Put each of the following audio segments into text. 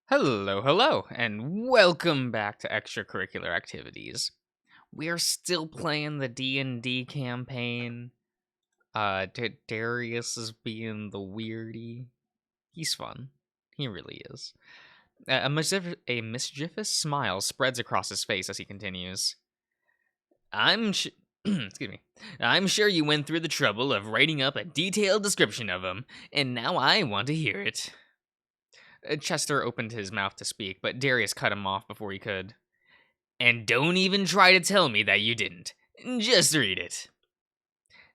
Hello, and welcome back to Extracurricular Activities. We are still playing the D&D campaign. Darius is being the weirdy. He's fun. He really is. A mischievous smile spreads across his face as he continues. Excuse me. I'm sure you went through the trouble of writing up a detailed description of him, and now I want to hear it. Chester opened his mouth to speak, but Darius cut him off before he could. And don't even try to tell me that you didn't. Just read it.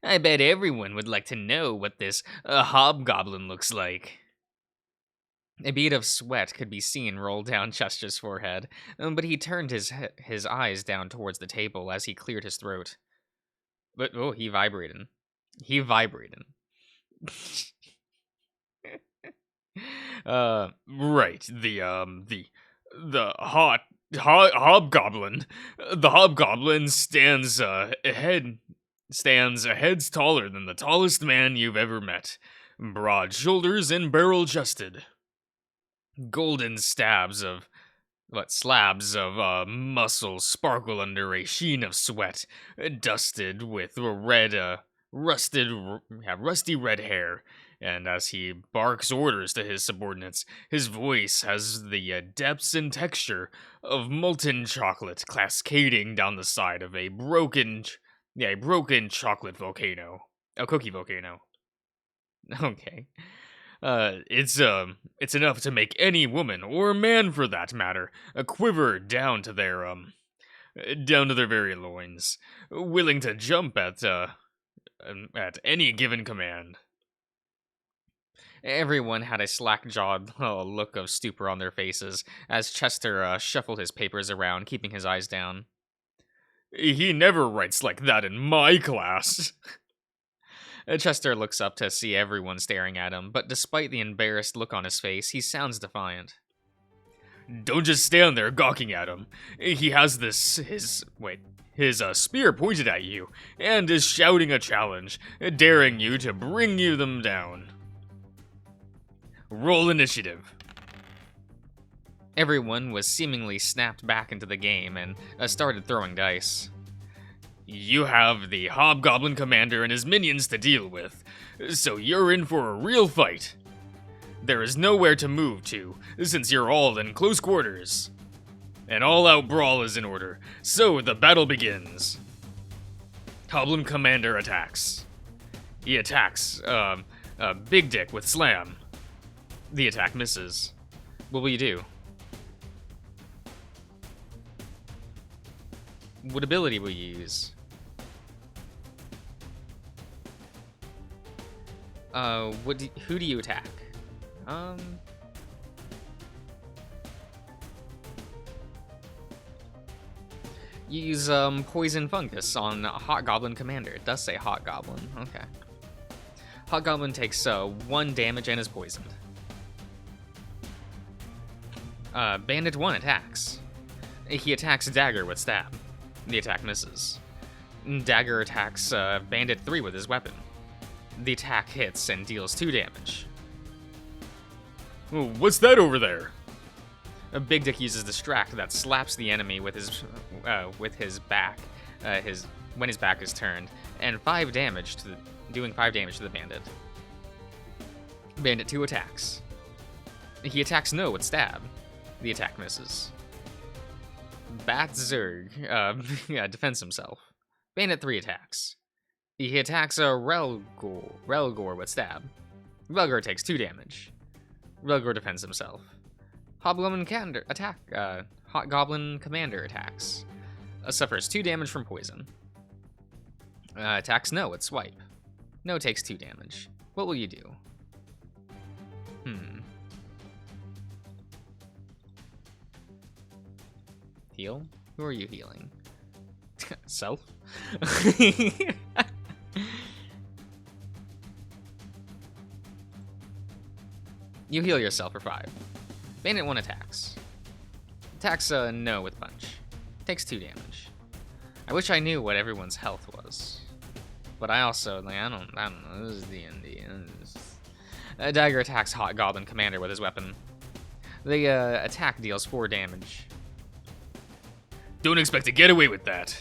I bet everyone would like to know what this hobgoblin looks like. A bead of sweat could be seen roll down Chester's forehead, but he turned his eyes down towards the table as he cleared his throat. But he vibrated. He vibrated. Right. The hobgoblin. The hobgoblin stands a heads taller than the tallest man you've ever met. Broad shoulders and barrel chested. Golden slabs of muscle sparkle under a sheen of sweat, dusted with rusty red hair. And as he barks orders to his subordinates, his voice has the depths and texture of molten chocolate cascading down the side of a broken chocolate volcano. A cookie volcano. Okay. It's enough to make any woman, or man for that matter, a quiver down to their very loins, willing to jump at any given command. Everyone had a slack-jawed look of stupor on their faces as Chester shuffled his papers around, keeping his eyes down. He never writes like that in my class. Chester looks up to see everyone staring at him, but despite the embarrassed look on his face, he sounds defiant. Don't just stand there gawking at him. He has his spear pointed at you, and is shouting a challenge, daring you to bring them down. Roll initiative. Everyone was seemingly snapped back into the game and started throwing dice. You have the Hobgoblin Commander and his minions to deal with, so you're in for a real fight. There is nowhere to move to, since you're all in close quarters. An all-out brawl is in order, so the battle begins. Goblin Commander attacks. He attacks, Big Dick with Slam. The attack misses. What will you do? What ability will you use? Who do you attack? You use, Poison Fungus on Hot Goblin Commander. It does say Hot Goblin. Okay. Hot Goblin takes, 1 damage and is poisoned. Bandit 1 attacks. He attacks Dagger with Stab. The attack misses. Dagger attacks, Bandit 3 with his weapon. The attack hits and deals 2 damage. What's that over there? A Big Dick uses Distract that slaps the enemy with his back, when his back is turned, and doing 5 damage to the bandit. Bandit 2 attacks. He attacks No with Stab. The attack misses. Bat Zerg defends himself. Bandit 3 attacks. He attacks a Relgor with Stab. Relgor takes 2 damage. Relgor defends himself. Hobgoblin Commander attacks. Suffers 2 damage from poison. Attacks No with Swipe. No takes 2 damage. What will you do? Heal? Who are you healing? Self? You heal yourself for 5. Bandit 1 attacks. Attacks No with Punch. Takes 2 damage. I wish I knew what everyone's health was. But I also, I don't know, this is D&D. Dagger attacks Hot Goblin Commander with his weapon. The attack deals 4 damage. Don't expect to get away with that.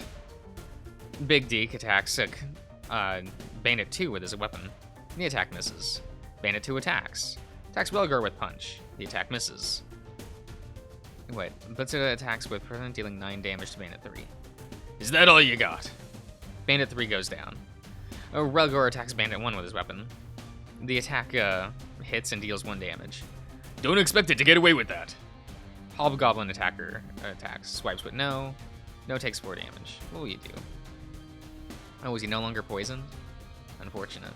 Big Deke attacks Bandit 2 with his weapon. The attack misses. Bandit 2 attacks. Attacks Welgar with punch. The attack misses. Wait, Blitzer attacks with permanent, dealing 9 damage to Bandit 3. Is that all you got? Bandit 3 goes down. Relgor attacks Bandit 1 with his weapon. The attack hits and deals 1 damage. Don't expect it to get away with that. Hobgoblin attacker attacks. Swipes with no. No takes 4 damage. What will you do? Oh, is he no longer poisoned? Unfortunate.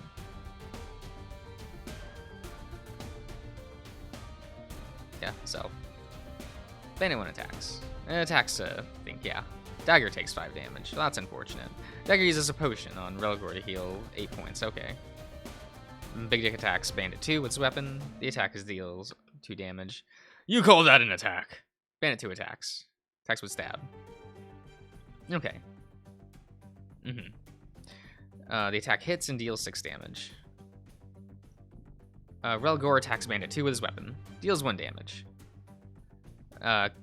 Yeah, so. Bandit 1 attacks. Attacks, think, yeah. Dagger takes 5 damage. Well, that's unfortunate. Dagger uses a potion on Relgor to heal 8 points. Okay. Big Dick attacks Bandit 2 with his weapon. The attack deals 2 damage. You call that an attack? Bandit 2 attacks. Attacks with stab. Okay. The attack hits and deals 6 damage. Relgor attacks Bandit 2 with his weapon. Deals 1 damage.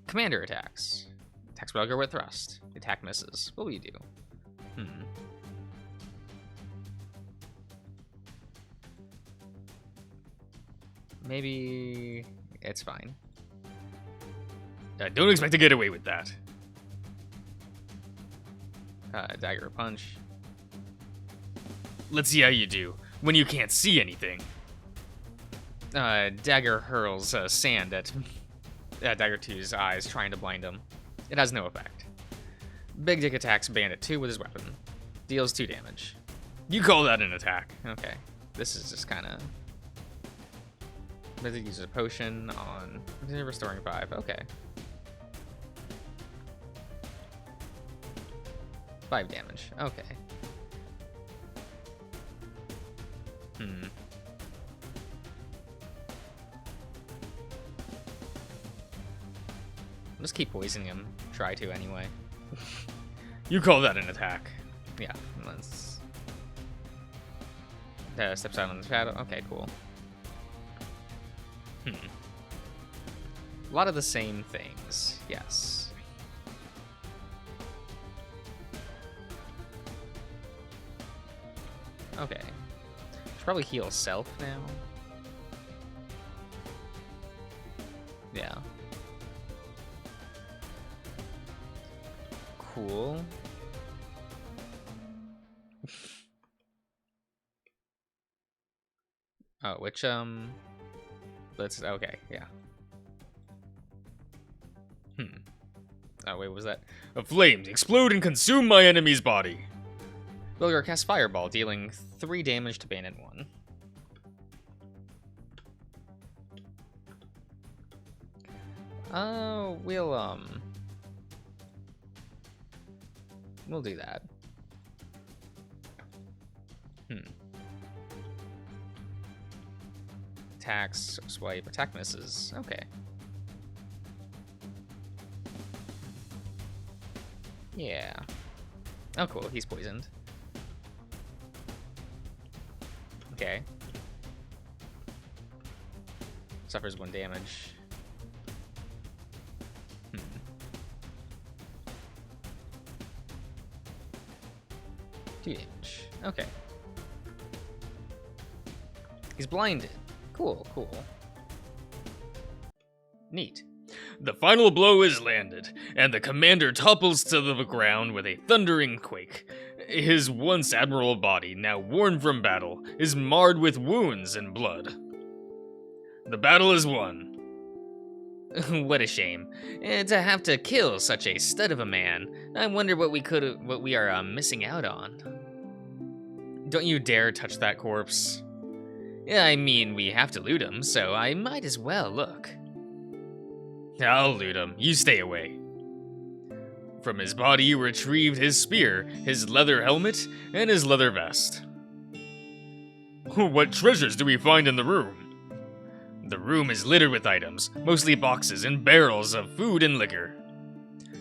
Commander attacks. Attacks Relgor with thrust. The attack misses. What will you do? Maybe it's fine. Don't expect to get away with that. Dagger punch. Let's see how you do when you can't see anything. Dagger hurls sand at Dagger 2's eyes, trying to blind him. It has no effect. Big Dick attacks Bandit 2 with his weapon. Deals 2 damage. You call that an attack? Okay. This is just kind of... He uses a potion on... Restoring 5. Okay. 5 damage. Okay. Just keep poisoning him. Try to anyway. You call that an attack? Yeah. Let's... steps out on the shadow. Okay, cool. A lot of the same things. Yes. Okay. Should probably heal self now. Yeah. Cool. Oh, which, let's, okay, yeah. Oh, wait, what was that? Flames explode and consume my enemy's body. Wilgar casts Fireball, dealing 3 damage to Bandit 1. We'll do that. Attacks, swipe, attack misses. Okay. Yeah. Oh, cool. He's poisoned. Okay. Suffers 1 damage. 2 damage. Okay. He's blinded. Cool, cool. Neat. The final blow is landed, and the commander topples to the ground with a thundering quake. His once admirable body, now worn from battle, is marred with wounds and blood. The battle is won. What a shame. To have to kill such a stud of a man. I wonder what we are missing out on. Don't you dare touch that corpse. I mean, we have to loot him, so I might as well look. I'll loot him. You stay away. From his body, you retrieved his spear, his leather helmet, and his leather vest. What treasures do we find in the room? The room is littered with items, mostly boxes and barrels of food and liquor.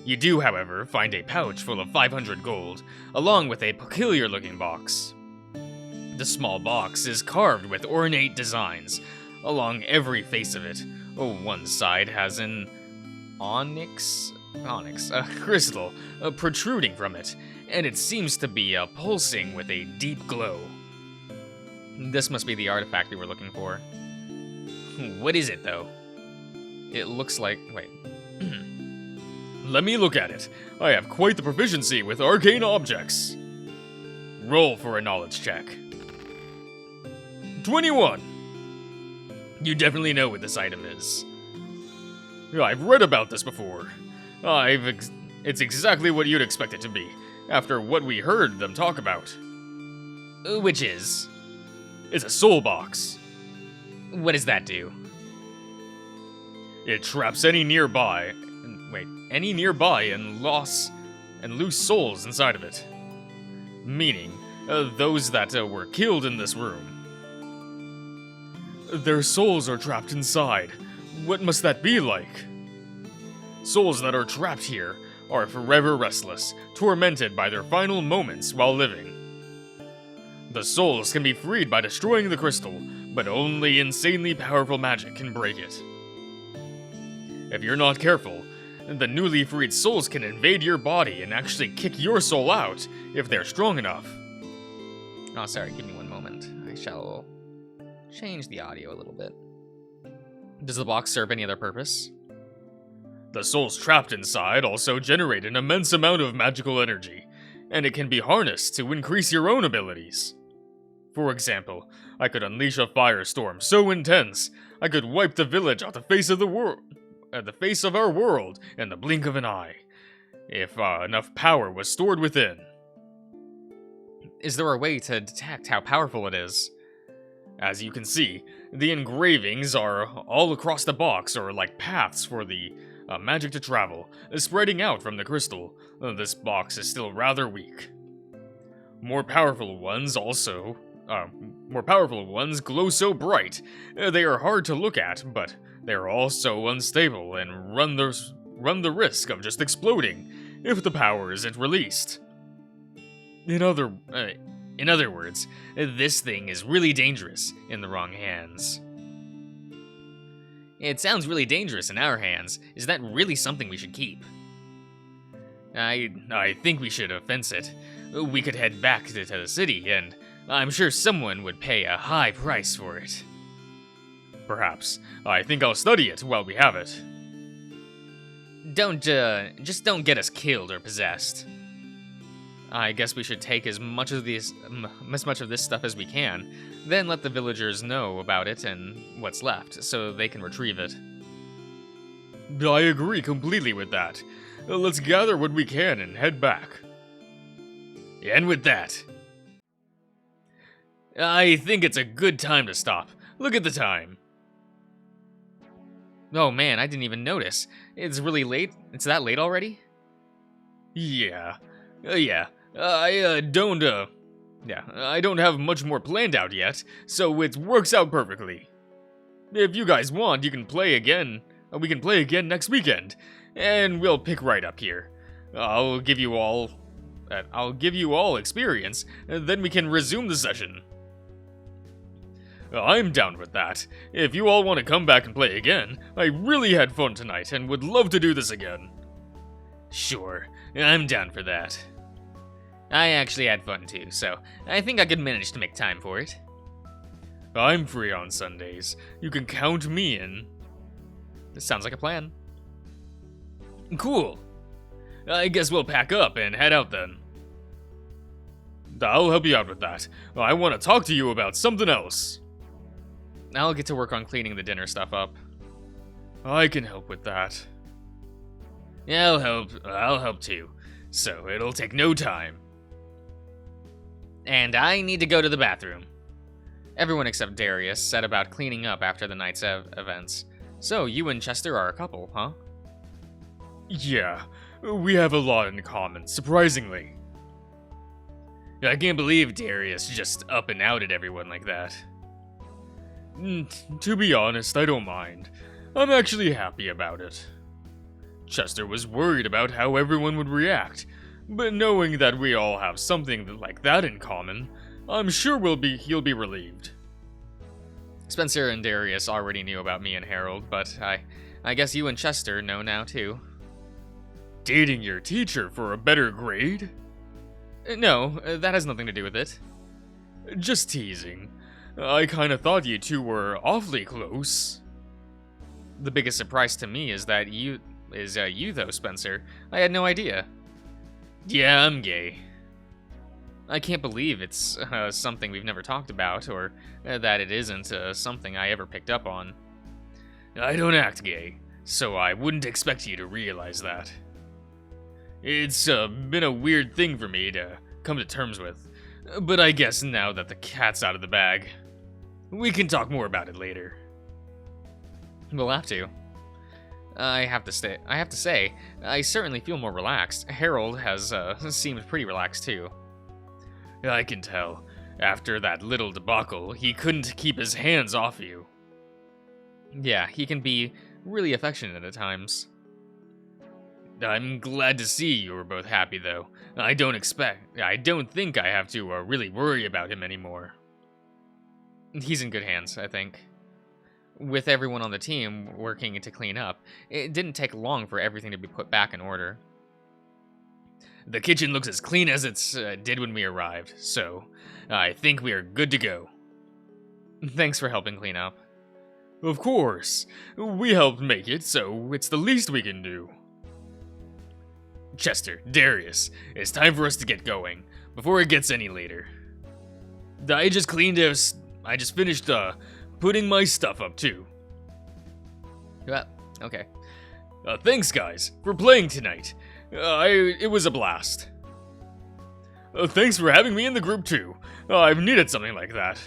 You do, however, find a pouch full of 500 gold, along with a peculiar-looking box. The small box is carved with ornate designs, along every face of it. One side has an onyx crystal protruding from it, and it seems to be pulsing with a deep glow. This must be the artifact we were looking for. What is it, though? It looks like... Wait. Let me look at it. I have quite the proficiency with arcane objects. Roll for a knowledge check. 21. You definitely know what this item is. I've read about this before. It's exactly what you'd expect it to be, after what we heard them talk about. Which is? It's a soul box. What does that do? It traps any nearby and loose souls inside of it. Meaning, those that were killed in this room. Their souls are trapped inside. What must that be like? Souls that are trapped here are forever restless, tormented by their final moments while living. The souls can be freed by destroying the crystal, but only insanely powerful magic can break it. If you're not careful, the newly freed souls can invade your body and actually kick your soul out if they're strong enough. Oh, sorry, give me one moment. I shall change the audio a little bit. Does the box serve any other purpose? The souls trapped inside also generate an immense amount of magical energy, and it can be harnessed to increase your own abilities. For example, I could unleash a firestorm so intense, I could wipe the village off the face of our world in the blink of an eye, if enough power was stored within. Is there a way to detect how powerful it is? As you can see, the engravings are all across the box are like paths for the magic to travel, spreading out from the crystal. This box is still rather weak. More powerful ones glow so bright. They are hard to look at, but they are also unstable and run the risk of just exploding if the power isn't released. In other words, this thing is really dangerous in the wrong hands. It sounds really dangerous in our hands. Is that really something we should keep? I think we should fence it. We could head back to the city, and I'm sure someone would pay a high price for it. Perhaps. I think I'll study it while we have it. Just don't get us killed or possessed. I guess we should take as much of this stuff as we can, then let the villagers know about it and what's left, so they can retrieve it. I agree completely with that. Let's gather what we can and head back. And with that, I think it's a good time to stop. Look at the time. Oh man, I didn't even notice. It's really late? It's that late already? Yeah. I don't have much more planned out yet, so it works out perfectly. If you guys want, you can play again. We can play again next weekend, and we'll pick right up here. I'll give you all experience, and then we can resume the session. I'm down with that. If you all want to come back and play again, I really had fun tonight and would love to do this again. Sure, I'm down for that. I actually had fun too, so I think I could manage to make time for it. I'm free on Sundays. You can count me in. This sounds like a plan. Cool. I guess we'll pack up and head out then. I'll help you out with that. I want to talk to you about something else. I'll get to work on cleaning the dinner stuff up. I can help with that. Yeah, I'll help too. So it'll take no time. And I need to go to the bathroom. Everyone except Darius set about cleaning up after the night's events. So you and Chester are a couple, huh? Yeah, we have a lot in common, surprisingly. I can't believe Darius just up and outed everyone like that. To be honest, I don't mind. I'm actually happy about it. Chester was worried about how everyone would react, but knowing that we all have something like that in common, I'm sure he'll be relieved. Spencer and Darius already knew about me and Harold, but I guess you and Chester know now too. Dating your teacher for a better grade? No, that has nothing to do with it. Just teasing. I kinda thought you two were awfully close. The biggest surprise to me is that you though, Spencer. I had no idea. Yeah, I'm gay. I can't believe it's something we've never talked about, or that it isn't something I ever picked up on. I don't act gay, so I wouldn't expect you to realize that. It's been a weird thing for me to come to terms with, but I guess now that the cat's out of the bag, we can talk more about it later. We'll have to. I have to say, I certainly feel more relaxed. Harold has seemed pretty relaxed too. I can tell. After that little debacle, he couldn't keep his hands off you. Yeah, he can be really affectionate at times. I'm glad to see you were both happy, though. I don't think I have to really worry about him anymore. He's in good hands, I think. With everyone on the team working to clean up, it didn't take long for everything to be put back in order. The kitchen looks as clean as it did when we arrived, so I think we are good to go. Thanks for helping clean up. Of course. We helped make it, so it's the least we can do. Chester, Darius, it's time for us to get going, before it gets any later. I just finished putting my stuff up too. Yeah, okay. Thanks guys, for playing tonight. It was a blast. Thanks for having me in the group too. I've needed something like that.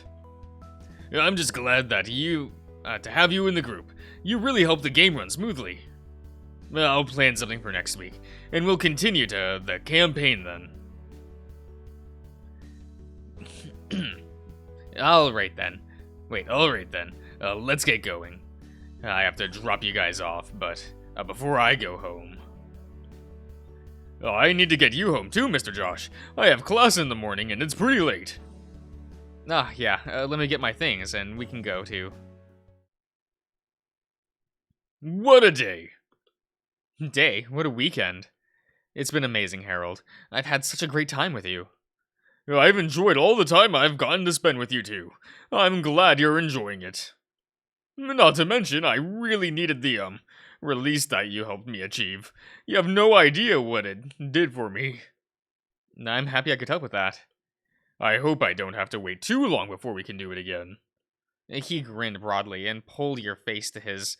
I'm just glad that to have you in the group. You really helped the game run smoothly. I'll plan something for next week, and we'll continue to the campaign then. Alright then. Let's get going. I have to drop you guys off, but before I go home... I need to get you home too, Mr. Josh. I have class in the morning, and it's pretty late. Yeah, let me get my things, and we can go too. What a day! What a weekend. It's been amazing, Harold. I've had such a great time with you. I've enjoyed all the time I've gotten to spend with you two. I'm glad you're enjoying it. Not to mention, I really needed the, release that you helped me achieve. You have no idea what it did for me. I'm happy I could help with that. I hope I don't have to wait too long before we can do it again. He grinned broadly and pulled your face to his...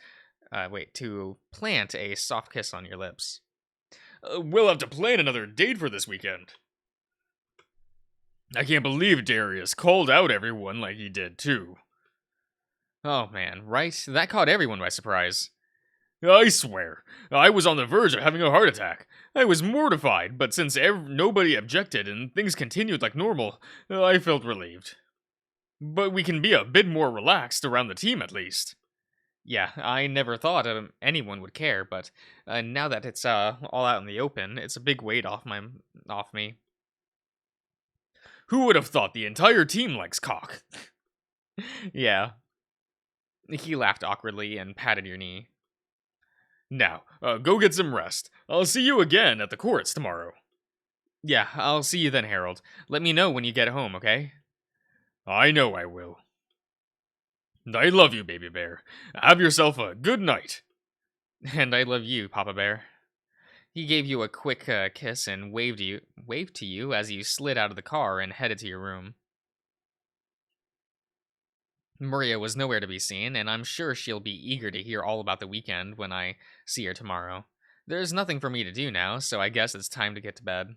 to plant a soft kiss on your lips. We'll have to plan another date for this weekend. I can't believe Darius called out everyone like he did, too. Oh man, right? That caught everyone by surprise. I swear, I was on the verge of having a heart attack. I was mortified, but since nobody objected and things continued like normal, I felt relieved. But we can be a bit more relaxed around the team at least. Yeah, I never thought anyone would care, but now that it's all out in the open, it's a big weight off me. Who would have thought the entire team likes cock? Yeah. He laughed awkwardly and patted your knee. Now, go get some rest. I'll see you again at the courts tomorrow. Yeah, I'll see you then, Harold. Let me know when you get home, okay? I know I will. I love you, baby bear. Have yourself a good night. And I love you, Papa Bear. He gave you a quick kiss and waved to you as you slid out of the car and headed to your room. Maria was nowhere to be seen, and I'm sure she'll be eager to hear all about the weekend when I see her tomorrow. There's nothing for me to do now, so I guess it's time to get to bed.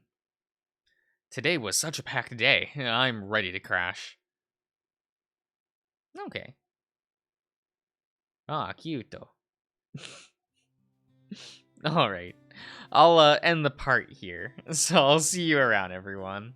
Today was such a packed day. I'm ready to crash. Okay. Cute though. Alright. I'll end the part here. So I'll see you around, everyone.